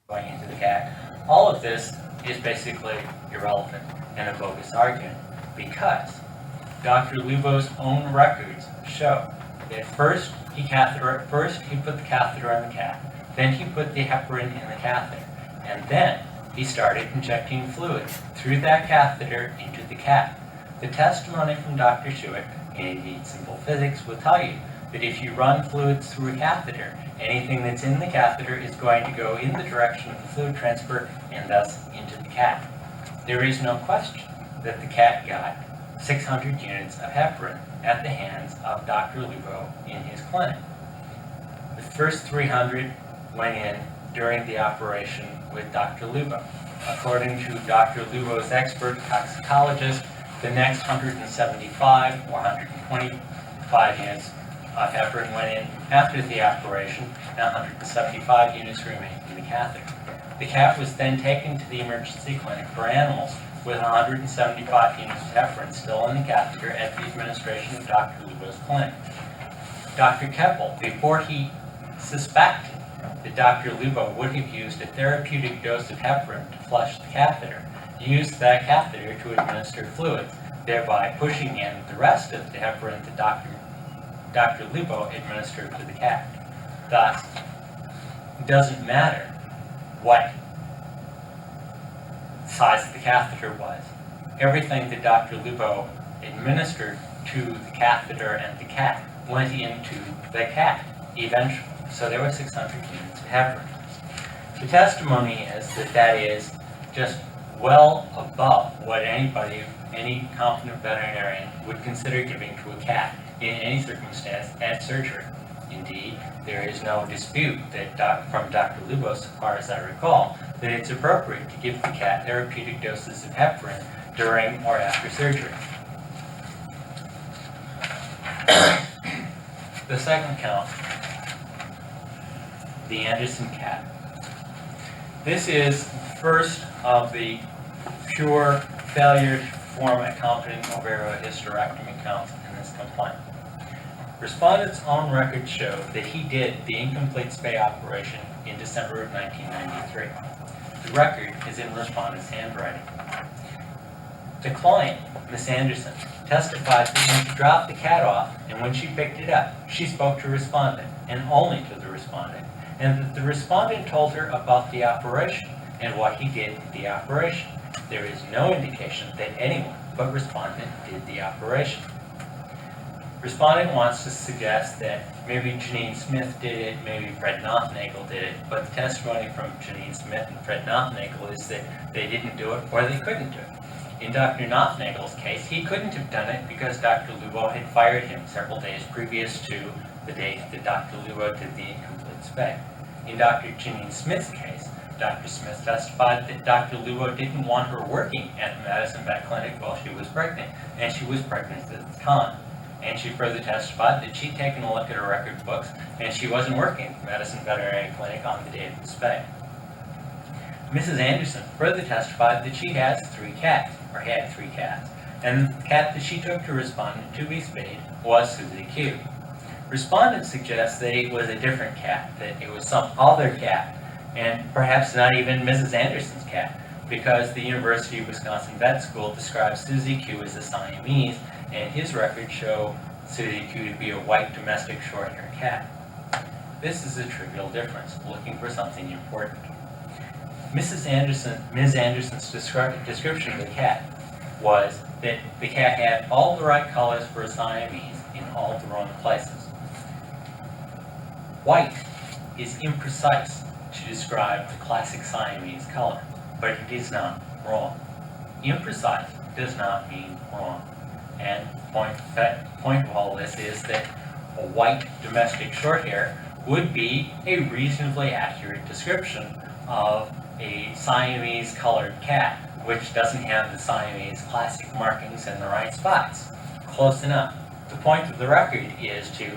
going into the cat. All of this is basically irrelevant and a bogus argument because Dr. Lubo's own records show that first he put the catheter on the cat, then he put the heparin in the catheter, and then he started injecting fluid through that catheter into the cat. The testimony from Dr. Schuick, and indeed simple physics, will tell you that if you run fluids through a catheter, anything that's in the catheter is going to go in the direction of the fluid transfer and thus into the cat. There is no question that the cat got 600 units of heparin at the hands of Dr. Lubo in his clinic. The first 300 went in during the operation with Dr. Lubo. According to Dr. Lubo's expert toxicologist, the next 175 or 125 units of heparin went in after the operation, and 175 units remained in the catheter. The cat was then taken to the emergency clinic for animals with 175 units of heparin still in the catheter at the administration of Dr. Lubo's clinic. Dr. Keppel, before he suspected that Dr. Lubo would have used a therapeutic dose of heparin to flush the catheter, used that catheter to administer fluids, thereby pushing in the rest of the heparin that Dr. Lubo administered to the cat. Thus, it doesn't matter what size the catheter was. Everything that Dr. Lubo administered to the catheter and the cat went into the cat eventually. So there were 600 units of heparin. The testimony is that that is just well above what any competent veterinarian would consider giving to a cat in any circumstance at surgery. Indeed, there is no dispute that from Dr. Lubo, so far as I recall, that it's appropriate to give the cat therapeutic doses of heparin during or after surgery. The second count, the Anderson cat. This is the first of the pure failure to perform a competent ovariohysterectomy counts in this complaint. Respondent's own records show that he did the incomplete spay operation in December of 1993. The record is in respondent's handwriting. The client, Miss Anderson, testified that when she dropped the cat off and when she picked it up, she spoke to respondent and only to the respondent, and that the respondent told her about the operation and what he did in the operation. There is no indication that anyone but respondent did the operation. Respondent wants to suggest that maybe Janine Smith did it, maybe Fred Nothnagel did it, but the testimony from Janine Smith and Fred Nothnagel is that they didn't do it or they couldn't do it. In Dr. Notnagel's case, he couldn't have done it because Dr. Lubo had fired him several days previous to the date that Dr. Lubo did the incomplete spay. In Dr. Janine Smith's case, Dr. Smith testified that Dr. Lubo didn't want her working at the Madison Vet Clinic while she was pregnant, and she was pregnant at the time. And she further testified that she'd taken a look at her record books, and she wasn't working at the Madison Veterinary Clinic on the day of the spay. Mrs. Anderson further testified that she had three cats, and the cat that she took to respondent to be spayed was Susie Q. Respondent suggests that it was a different cat, that it was some other cat, and perhaps not even Mrs. Anderson's cat, because the University of Wisconsin Vet School describes Susie Q as a Siamese, and his records show Susie Q to be a white domestic short-haired cat. This is a trivial difference, looking for something important. Ms. Anderson's description of the cat was that the cat had all the right colors for a Siamese in all the wrong places. White is imprecise to describe the classic Siamese color, but it is not wrong. Imprecise does not mean wrong. And the point of all this is that a white domestic shorthair would be a reasonably accurate description of a Siamese colored cat, which doesn't have the Siamese classic markings in the right spots. Close enough. The point of the record is to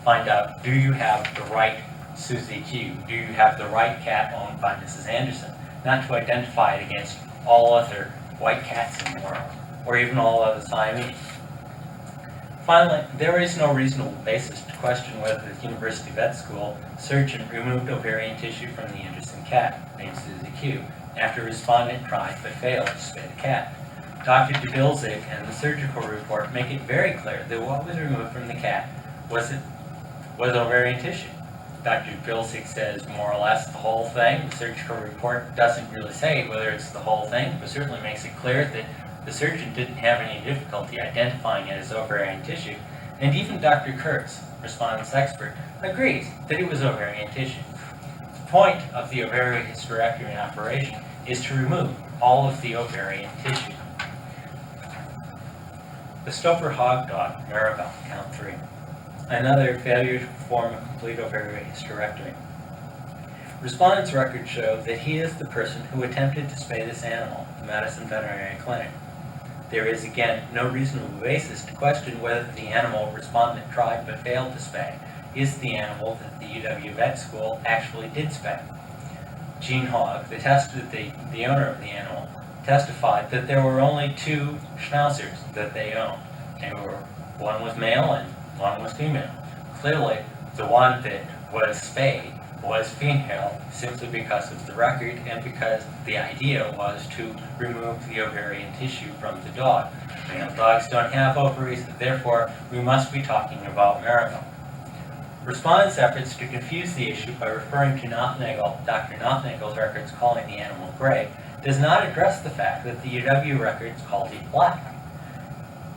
find out, do you have the right Susie Q? Do you have the right cat owned by Mrs. Anderson? Not to identify it against all other white cats in the world, or even all other Siamese. Finally, there is no reasonable basis to question whether the University Vet School surgeon removed ovarian tissue from the Anderson cat. named Susie Q, after respondent tried but failed to spay the cat. Dr. Dubilzig and the surgical report make it very clear that what was removed from the cat was ovarian tissue. Dr. Dubilzig says more or less the whole thing. The surgical report doesn't really say whether it's the whole thing, but certainly makes it clear that the surgeon didn't have any difficulty identifying it as ovarian tissue. And even Dr. Kurtz, respondent's expert, agrees that it was ovarian tissue. The point of the ovarian hysterectomy operation is to remove all of the ovarian tissue. The Stouffer hog dog, Maribel, count 3. Another failure to perform a complete ovarian hysterectomy. Respondent's records show that he is the person who attempted to spay this animal at the Madison Veterinary Clinic. There is, again, no reasonable basis to question whether the animal respondent tried but failed to spay is the animal that the UW Vet School actually did spay. Gene Hogg, the owner of the animal, testified that there were only 2 schnauzers that they owned. One was male and one was female. Clearly, the one that was spayed was female simply because of the record and because the idea was to remove the ovarian tissue from the dog. Male dogs don't have ovaries, therefore we must be talking about Maribel. Respondents' efforts to confuse the issue by referring to Dr. Nothnagle's records calling the animal gray does not address the fact that the UW records called it black.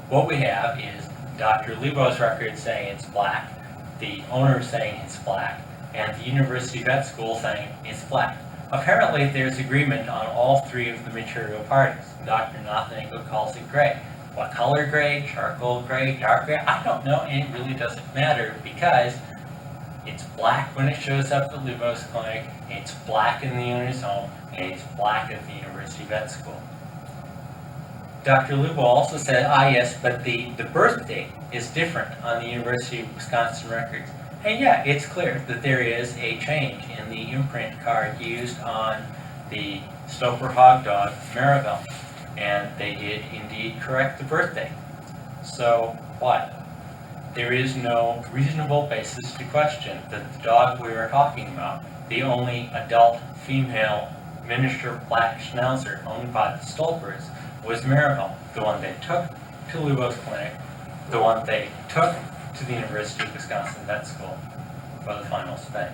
What we have is Dr. Lebo's records saying it's black, the owner saying it's black, and the University Vet School saying it's black. Apparently there's agreement on all 3 of the material parties. Dr. Nothnagel calls it gray. What color gray? Charcoal gray? Dark gray? I don't know, and it really doesn't matter because it's black when it shows up at Lebo's clinic, it's black in the owner's home, and it's black at the University Vet School. Dr. Lebo also said, yes, but the birth date is different on the University of Wisconsin records. And yeah, it's clear that there is a change in the imprint card used on the Stouffer hog dog, Maribel. And they did indeed correct the birth date. So what? There is no reasonable basis to question that the dog we were talking about, the only adult female miniature black schnauzer owned by the Stolpers, was Maribel, the one they took to Lebo's clinic, the one they took to the University of Wisconsin Vet School for the final spay.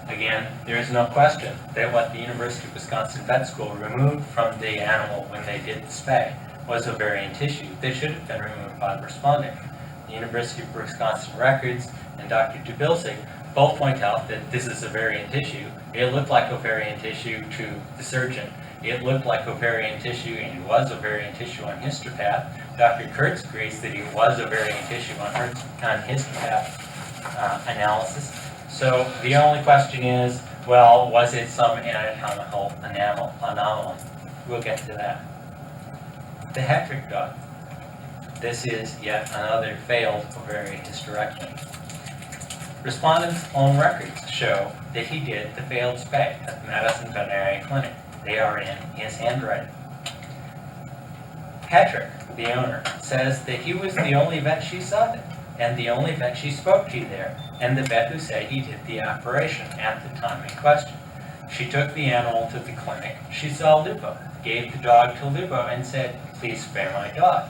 Again, there is no question that what the University of Wisconsin Vet School removed from the animal when they did the spay was ovarian tissue that should have been removed by the respondent. The University of Wisconsin records and Dr. Dubilzig both point out that this is ovarian tissue. It looked like ovarian tissue to the surgeon. It looked like ovarian tissue, and it was ovarian tissue on histopath. Dr. Kurtz agrees that it was ovarian tissue on histopath analysis. So the only question is, well, was it some anatomical anomaly? We'll get to that. The Hetrick dog. This is yet another failed ovarian hysterectomy. Respondent's own records show that he did the failed spay at the Madison Veterinary Clinic. They are in his handwriting. Hetrick, the owner, says that he was the only vet she saw there, and the only vet she spoke to there, and the vet who said he did the operation at the time in question. She took the animal to the clinic. She saw Lupo, gave the dog to Lupo, and said, "Please spay my dog."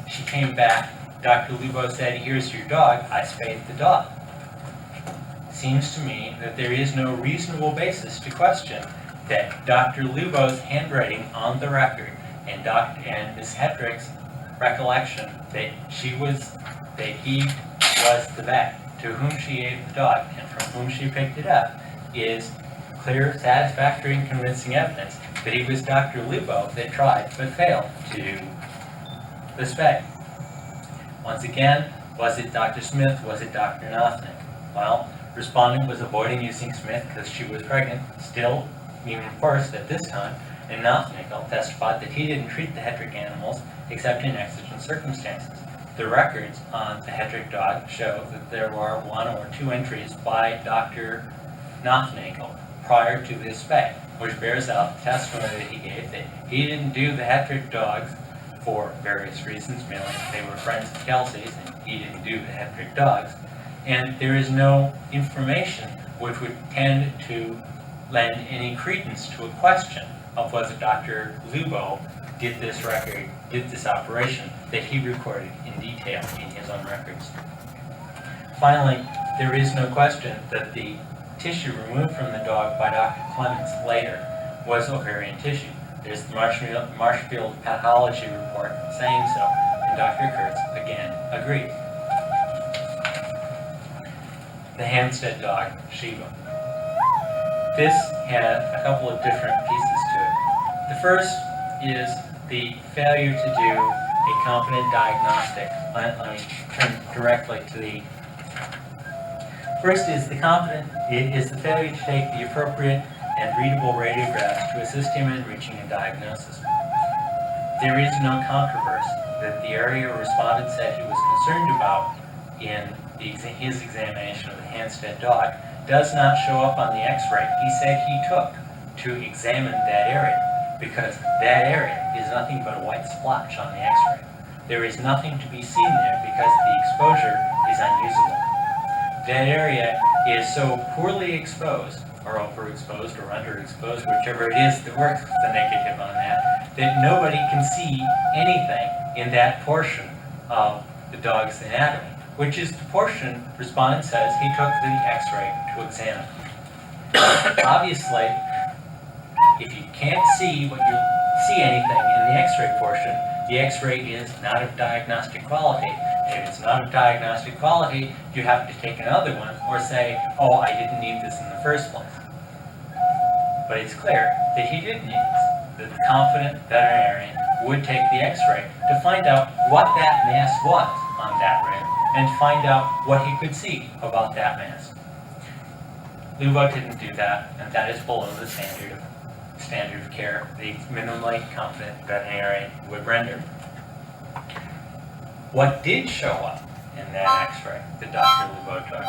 She came back. Dr. Lupo said, "Here's your dog." I spayed the dog. Seems to me that there is no reasonable basis to question that Dr. Lubo's handwriting on the record and Ms. Hetrick's recollection that he was the vet to whom she gave the dog and from whom she picked it up is clear, satisfactory, and convincing evidence that it was Dr. Lubo that tried but failed to do the spay. Once again, was it Dr. Smith? Was it Dr. Nothnagel? Well, respondent was avoiding using Smith because she was pregnant, still even first at this time, and Nothnagel testified that he didn't treat the Hetrick animals except in exigent circumstances. The records on the Hetrick dog show that there were 1 or 2 entries by Dr. Nothnagel prior to this spay, which bears out the testimony that he gave that he didn't do the Hetrick dogs for various reasons, mainly they were friends of Kelsey's and he didn't do the Hetrick dogs, and there is no information which would tend to lend any credence to a question of whether Dr. Lubo did this operation that he recorded in detail in his own records. Finally, there is no question that the tissue removed from the dog by Dr. Clemens later was ovarian tissue. There's the Marshfield pathology report saying so, and Dr. Kurtz again agreed. The Hampstead dog, Shiva. This had a couple of different pieces to it. The first is the failure to do a competent diagnostic. Let me turn directly to the first is the failure to take the appropriate and readable radiographs to assist him in reaching a diagnosis. There is no controversy that the area a respondent said he was concerned about in his examination of the Hampstead dog does not show up on the x-ray he said he took to examine that area, because that area is nothing but a white splotch on the x-ray. There is nothing to be seen there because the exposure is unusable. That area is so poorly exposed, or overexposed, or underexposed, whichever it is that works the negative on that nobody can see anything in that portion of the dog's anatomy, which is the portion respondent says he took the x-ray to examine. Obviously, if you can't see anything in the x-ray portion, the x-ray is not of diagnostic quality. And if it's not of diagnostic quality, you have to take another one or say, oh, I didn't need this in the first place. But it's clear that he did need this, that the competent veterinarian would take the x-ray to find out what that mass was on that rim and find out what he could see about that mass. Lubo didn't do that, and that is below the standard of care the minimally competent veterinarian would render. What did show up in that x-ray that Dr. Lubo took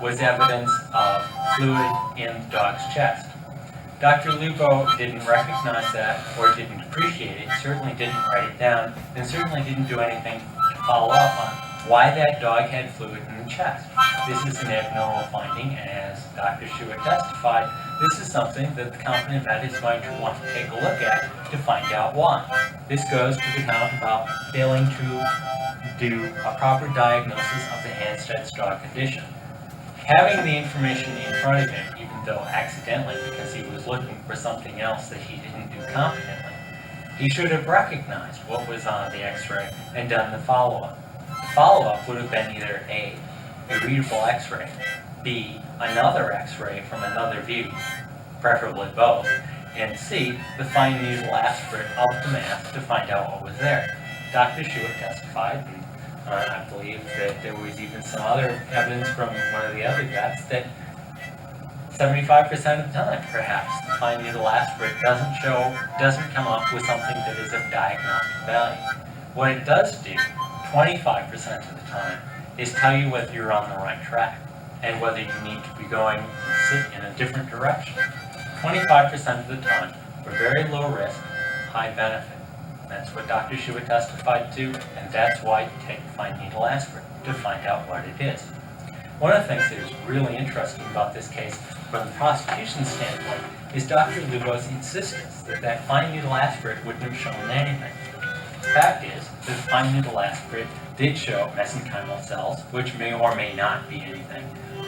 was evidence of fluid in the dog's chest. Dr. Lubo didn't recognize that or didn't appreciate it, certainly didn't write it down, and certainly didn't do anything to follow up on why that dog had fluid in the chest. This is an abnormal finding, and as Dr. Shua testified, this is something that the competent vet is going to want to take a look at to find out why. This goes to the count about failing to do a proper diagnosis of the Hampstead's dog condition. Having the information in front of him, even though accidentally because he was looking for something else that he didn't do competently, he should have recognized what was on the x-ray and done the follow-up. The follow-up would have been either A, a readable x-ray, B, another x-ray from another view, preferably both, and C, the fine needle aspirate of the mass to find out what was there. Dr. Shua testified, and I believe that there was even some other evidence from one of the other vets that 75% of the time, perhaps, the fine needle aspirate doesn't come up with something that is of diagnostic value. What it does do, 25% of the time, is tell you whether you're on the right track and whether you need to be going in a different direction. 25% of the time, for very low risk, high benefit. That's what Dr. Shua testified to, and that's why you take the fine needle aspirate, to find out what it is. One of the things that is really interesting about this case, from the prosecution's standpoint, is Dr. Lubo's insistence that that fine needle aspirate wouldn't have shown anything. The fact is that the fine needle aspirate did show mesenchymal cells, which may or may not be anything,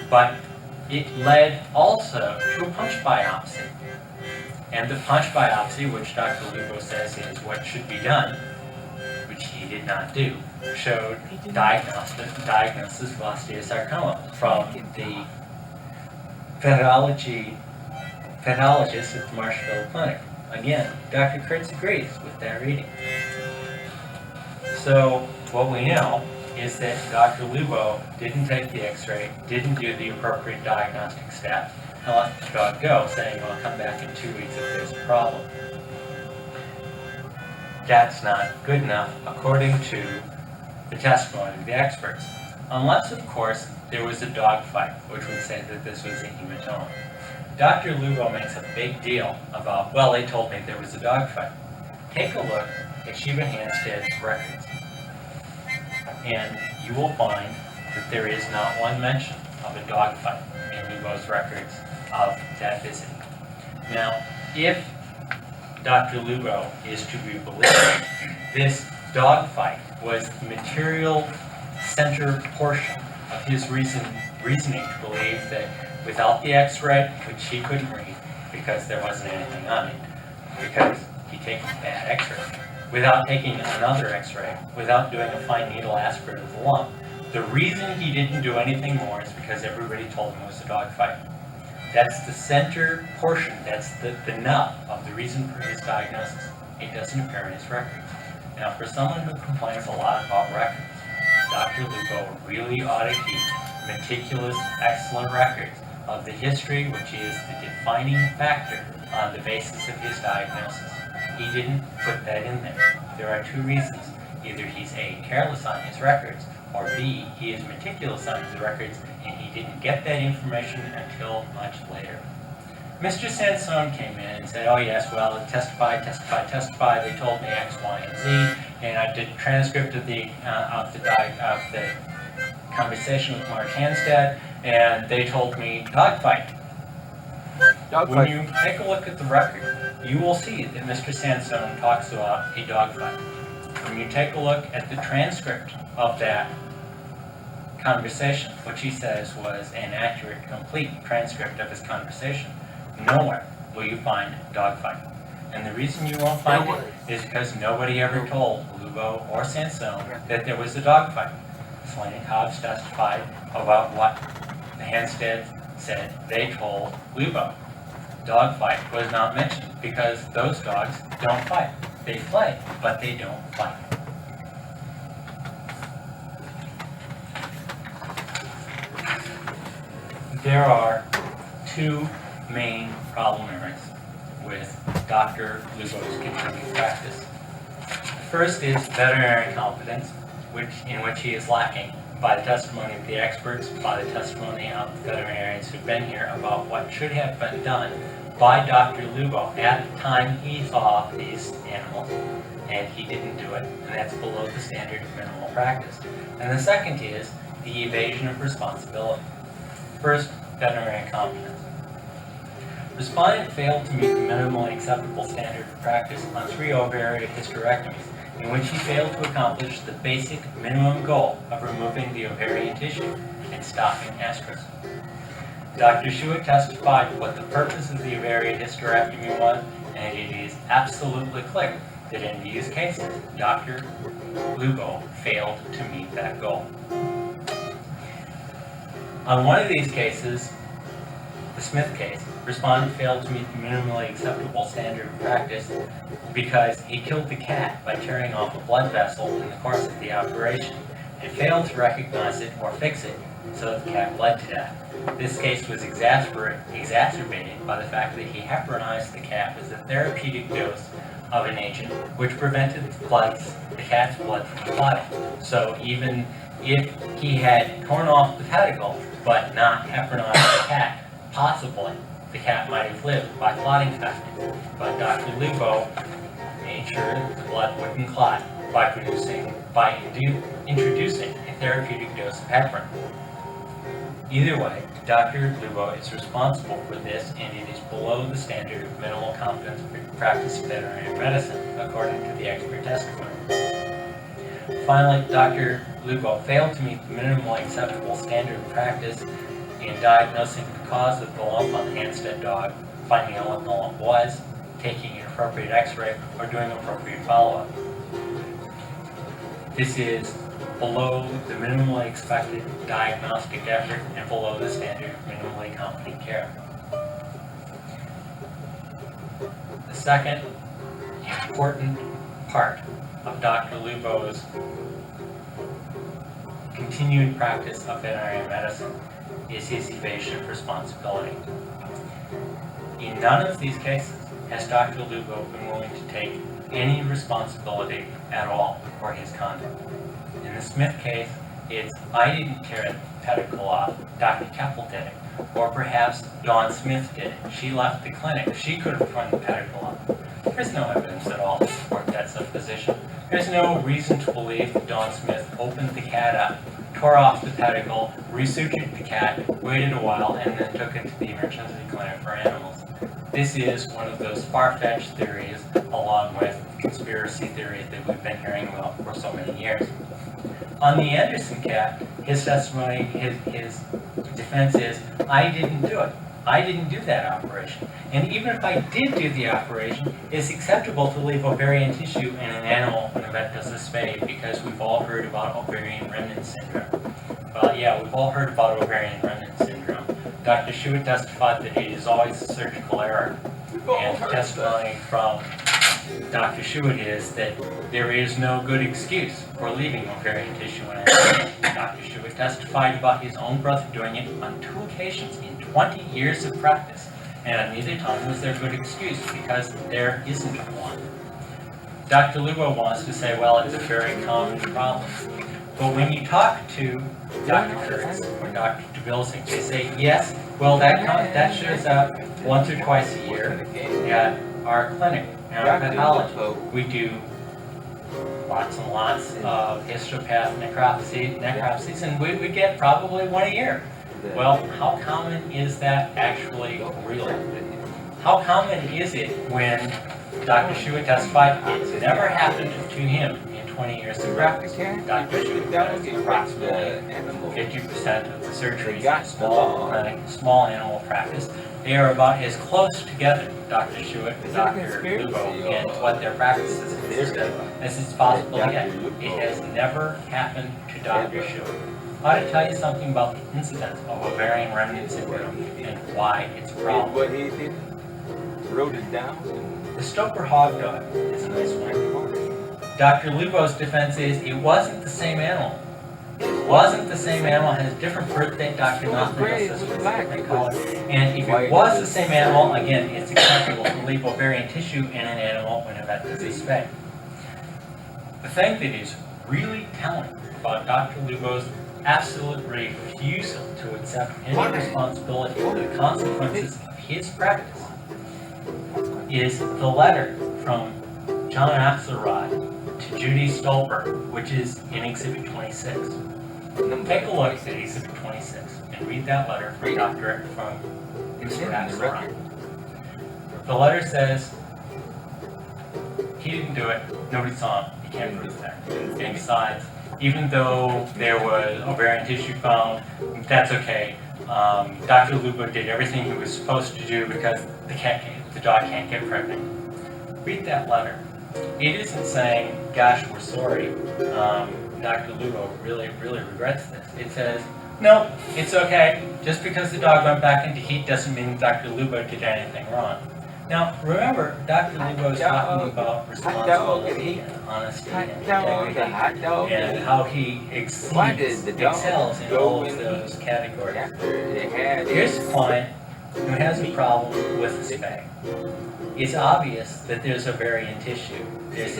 but it led also to a punch biopsy. And the punch biopsy, which Dr. Lubo says is what should be done, which he did not do, showed diagnosis of osteosarcoma from the pathologist at the Marshfield Clinic. Again, Dr. Kurtz agrees with that reading. So what we know is that Dr. Lubo didn't take the x-ray, didn't do the appropriate diagnostic steps, and let the dog go, saying, I'll come back in 2 weeks if there's a problem. That's not good enough, according to the testimony of the experts. Unless, of course, there was a dog fight, which would say that this was a hematoma. Dr. Lubo makes a big deal about, well, they told me there was a dog fight. Take a look at Shiva Hampstead's records, and you will find that there is not one mention of a dog fight in Lubo's records of that visit. Now, if Dr. Lugo is to be believed, this dogfight was the material center portion of his reasoning to believe that without the x-ray, which he couldn't read because there wasn't anything on it, because he'd taken a bad x-ray, without taking another x-ray, without doing a fine needle aspirate of the lung, the reason he didn't do anything more is because everybody told him it was a dogfight. That's the center portion, that's the nut of the reason for his diagnosis. It doesn't appear in his records. Now, for someone who complains a lot about records, Dr. Lugo really ought to keep meticulous, excellent records of the history, which is the defining factor on the basis of his diagnosis. He didn't put that in there. There are two reasons. Either he's A, careless on his records, or B, he is meticulous on his records and he didn't get that information until much later. Mr. Sansone came in and said, oh yes, well, testify, they told me X, Y, and Z, and I did a transcript of the conversation with Mark Hanstead, and they told me dogfight. When you take a look at the record, you will see that Mr. Sansone talks about a dogfight. When you take a look at the transcript of that conversation, which he says was an accurate, complete transcript of his conversation, nowhere will you find dogfight. And the reason you won't find it is because nobody ever told Lugo or Sansone that there was a dogfight. Swain and Cobbs testified about what the Hanstead said they told Lugo. Dogfight was not mentioned because those dogs don't fight. They play, but they don't fight. There are two main problem areas with Dr. Lugo's continued practice. First is veterinary competence, in which he is lacking by the testimony of the experts, by the testimony of the veterinarians who've been here about what should have been done by Dr. Lugo at the time he saw these animals, and he didn't do it, and that's below the standard of minimal practice. And the second is the evasion of responsibility. First, veterinary competence. Respondent failed to meet the minimally acceptable standard of practice on 3 ovarian hysterectomies, in which he failed to accomplish the basic minimum goal of removing the ovarian tissue and stopping estrus. Dr. Schuett testified what the purpose of the ovarian hysterectomy was, and it is absolutely clear that in these cases, Dr. Lugo failed to meet that goal. On one of these cases, the Smith case, respondent failed to meet the minimally acceptable standard of practice because he killed the cat by tearing off a blood vessel in the course of the operation and failed to recognize it or fix it so that the cat bled to death. This case was exacerbated by the fact that he heparinized the cat with a therapeutic dose of an agent which prevented the cat's blood from clotting. So even if he had torn off the pedicle but not heparinized the cat, possibly the cat might have lived by clotting factor. But Dr. Lugo made sure that the blood wouldn't clot by introducing a therapeutic dose of heparin. Either way, Dr. Lugo is responsible for this, and it is below the standard of minimal competence for practice of veterinary medicine, according to the expert testimony. Finally, Dr. Lugo failed to meet the minimally acceptable standard of practice in diagnosing the cause of the lump on the Hanstead dog, finding out what the lump was, taking an appropriate x-ray, or doing appropriate follow-up. This is below the minimally expected diagnostic effort and below the standard of minimally competent care. The second important part of Dr. Lugo's continued practice of veterinary medicine is his evasion of responsibility. In none of these cases has Dr. Lugo been willing to take any responsibility at all for his conduct. In the Smith case, it's, I didn't tear the pedicle off, Dr. Keppel did it. Or perhaps Dawn Smith did it. She left the clinic. She could have torn the pedicle off. There's no evidence at all to support that supposition. There's no reason to believe that Dawn Smith opened the cat up, tore off the pedicle, resutured the cat, waited a while, and then took it to the emergency clinic for animals. this is one of those far-fetched theories, along with conspiracy theories that we've been hearing about for so many years. On the Anderson cat, his testimony, his defense is, I didn't do it. I didn't do that operation. And even if I did do the operation, it's acceptable to leave ovarian tissue in an animal when a vet does a spade, because we've all heard about ovarian remnant syndrome. Well, yeah, we've all heard about ovarian remnant syndrome. Dr. Schuett testified that it is always a surgical error. And the testimony from Dr. Schuett is that there is no good excuse for leaving ovarian tissue in an animal. Dr. Schuett testified about his own brother doing it on 2 occasions in 20 years of practice. And at neither time was there a good excuse, because there isn't one. Dr. Lubo wants to say, well, it's a very common problem. But when you talk to Dr. Kurtz or Dr. DeBilsing, they say, yes, well, that shows up once or twice a year at our clinic, in our pathology. We do lots and lots of histopath necropsies, and we get probably 1 a year. Well, how common is that actually real? How common is it when Dr. Schuett testified it's never happened to him in 20 years of practice? Dr. Schuett does approximately 50% of the surgeries in small animal practice. They are about as close together, Dr. Schuett and Dr. Lubo, in what their practices consist of as it's possible to get. It has never happened to Dr. Schuett. I ought to tell you something about the incidence of ovarian remnant syndrome and why it's a problem. But he wrote it down. The Stoker hog dog is a nice one. Dr. Lubo's defense is it wasn't the same animal. It wasn't the same animal, it has different birth date, Dr. Nothing says it was a different color. And if it was the same animal, again, it's acceptable to leave ovarian tissue in an animal when a vet does a spay. The thing that is really telling about Dr. Lubo's absolute refusal to accept any responsibility for the consequences of his practice is the letter from John Axelrod to Judy Stolper, which is in Exhibit 26. Take a look at Exhibit 26 and read that letter from Mr. Axelrod. The letter says, he didn't do it, nobody saw him, he can't prove that. And besides, even though there was ovarian tissue found, that's okay. Dr. Lubo did everything he was supposed to do because the dog can't get pregnant. Read that letter. It isn't saying, gosh, we're sorry. Dr. Lubo really regrets this. It says, no, it's okay. Just because the dog went back into heat doesn't mean Dr. Lubo did anything wrong. Now, remember, Dr. Lubo is talking about responsibility and honesty and integrity and how he excels in all of those categories. Here's a client who has a problem with the spay. It's obvious that there's ovarian tissue. There's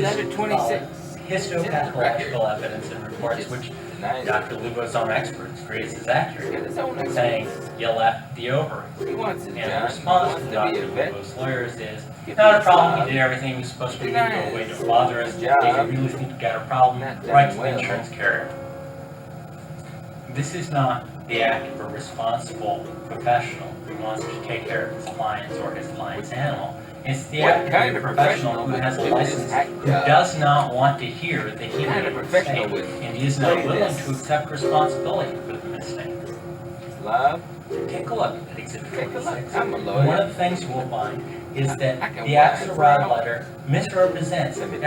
histopathological evidence and reports which Dr. Lubo's own experts agrees is accurate, saying you left the ovaries. And the response from Dr. Lubo's lawyers is, not a problem, he did everything he was supposed to do, go away, don't bother us. If you really think you got a problem, write to the insurance carrier. This is not the act of a responsible professional who wants to take care of his clients or his client's animal. It's the act of a professional who has a license who does not want to hear that he made a mistake and is not willing to accept responsibility for the mistake. Take a look at Exhibit 46. One of the things you will find is that the Axelrod letter misrepresents every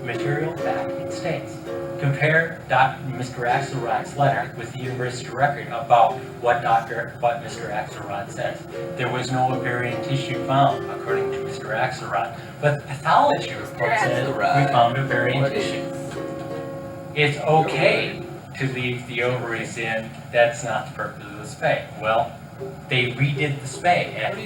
material fact it states. Compare Mr. Axelrod's letter with the university record about what Mr. Axelrod says. There was no ovarian tissue found, according to Mr. Axelrod, but the pathology report says we found ovarian tissue. It's okay to leave the ovaries in, that's not the purpose of the spay. Well, they redid the spay at the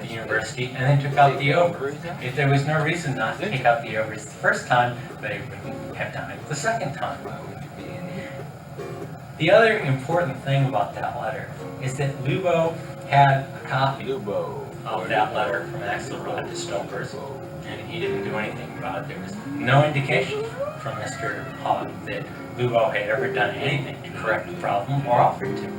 university and then took out the ovaries. If there was no reason not to take out the ovaries the first time, they wouldn't have done it the second time. The other important thing about that letter is that Lubo had a copy of that letter from Axelrod to Stolper's, and he didn't do anything about it. There was no indication from Mr. Hogg that Lubo had ever done anything to correct the problem or offered to.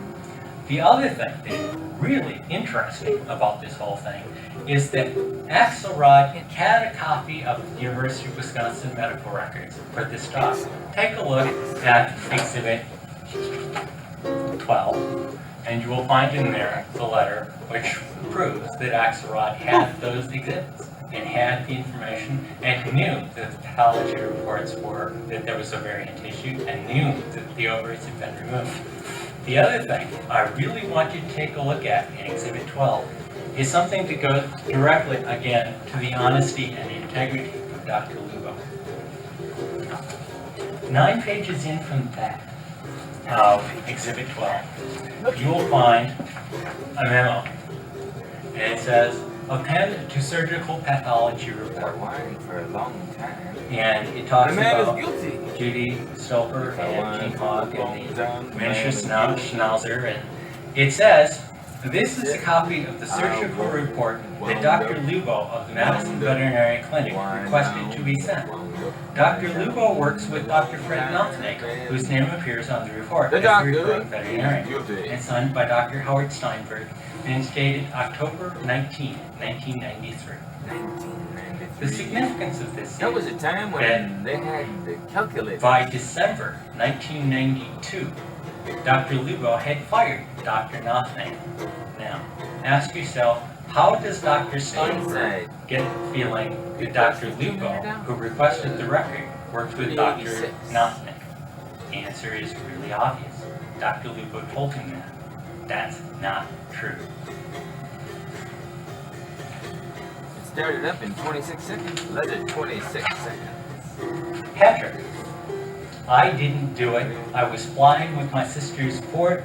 The other thing that is really interesting about this whole thing is that Axelrod had a copy of the University of Wisconsin medical records for this dog. Take a look at Exhibit 12, and you will find in there the letter which proves that Axelrod had those exhibits and had the information and knew that the pathology reports were that there was ovarian tissue and knew that the ovaries had been removed. The other thing I really want you to take a look at in Exhibit 12 is something that goes directly, again, to the honesty and integrity of Dr. Lugo. 9 pages in from that of Exhibit 12, you will find a memo, and it says, append to surgical pathology report. For a long time. And it talks The man about is guilty. Judy Stolper and Gene Hogg and the miniature schnauzer, and it says, this is a copy of the surgical report that Dr. Lubo of the Madison Veterinary Clinic requested to be sent. Dr. Lubo works with Dr. Fred Nothnagel, whose name appears on the report as the referring veterinarian, and signed by Dr. Howard Steinberg, and it's dated October 19, 1993. The significance of this That was is a time when they had the calculator. by December 1992, Dr. Lugo had fired Dr. Nothnagel. Now, ask yourself, how does Dr. Steinberg get the feeling that Dr. Lugo, who requested the record, worked with Dr. Nothnagel? The answer is really obvious. Dr. Lugo told him that. That's not true. It started up in 26 seconds. Let it 26 seconds. Patrick, I didn't do it. I was flying with my sister 4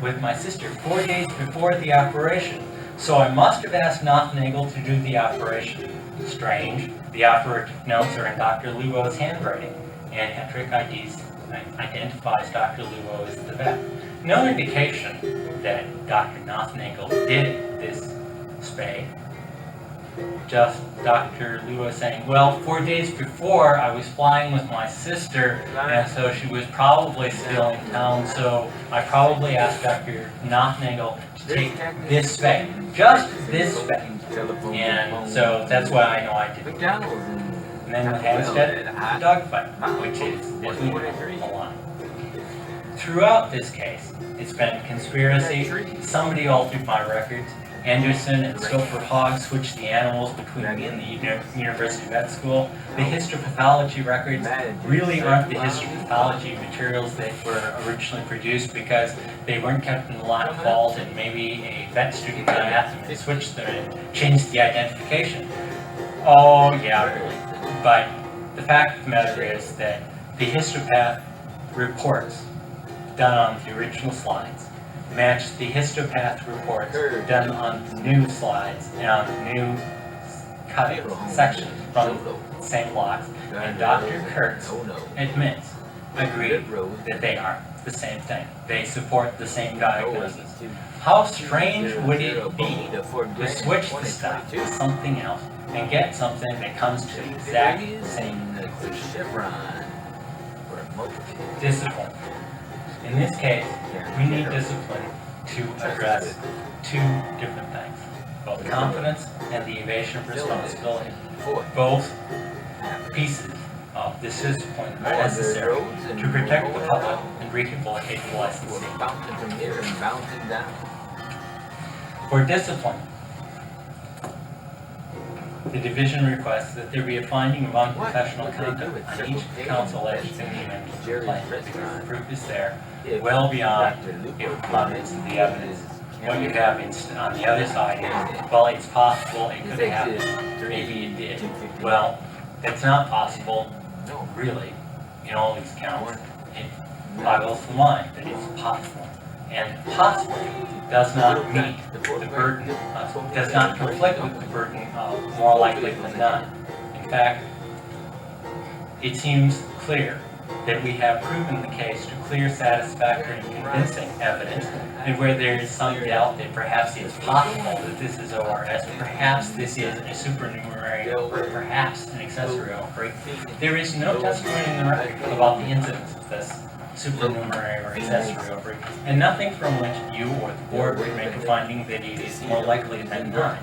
days before the operation, so I must have asked Nothnagel to do the operation. Strange. The operative notes are in Dr. Lugo's handwriting, and Patrick identifies Dr. Lugo as the vet. No indication that Dr. Nothnagel did this spay. Just Dr. Lugo saying, well, 4 days before I was flying with my sister, and so she was probably still in town, so I probably asked Dr. Nothnagel to take this spay. Just this spay. And so that's why I know I did it. McDonald's And then what happens instead? The dogfight, which is definitely a lie. Throughout this case, it's been conspiracy, somebody altered my records, Anderson and Stopher Hogg switched the animals between me and the University Vet School. The histopathology records really aren't the histopathology materials that were originally produced because they weren't kept in the line of vault and maybe a vet student got at them and switched them and changed the identification. Oh yeah, really. But the fact of the matter is that the histopath reports done on the original slides match the histopath reports done on the new slides and on the new cut sections from the same blocks. And Dr. Kurtz agreed that they are the same thing. They support the same diagnosis. How strange would it be to switch the stuff to something else and get something that comes to the exact same discipline? In this case, we need discipline to address 2 different things, both competence and the evasion of responsibility. Both pieces of this discipline are necessary to protect the public and rehabilitate the licensee. For discipline, the division requests that there be a finding of unprofessional conduct on each council alleged in the amended complaint, because the proof is there, well beyond the abundance of the evidence. What you have on the other side is, well, it's possible it could have happened, maybe it did. Well, that's not possible, really, in all these counts. It boggles the mind that it's possible. And possibly does not meet the burden, does not conflict with the burden of more likely than not. In fact, it seems clear that we have proven the case to clear, satisfactory, and convincing evidence, and where there is some doubt that perhaps it's possible that this is ORS, perhaps this is a supernumerary, or perhaps an accessory outbreak. There is no testimony in the record about the incidence of this. supernumerary or accessory ovary, and nothing from which you or the board would make a finding that it is more likely than not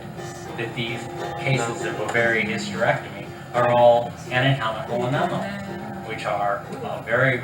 that these cases of ovarian hysterectomy are all anatomical anomalies, which are very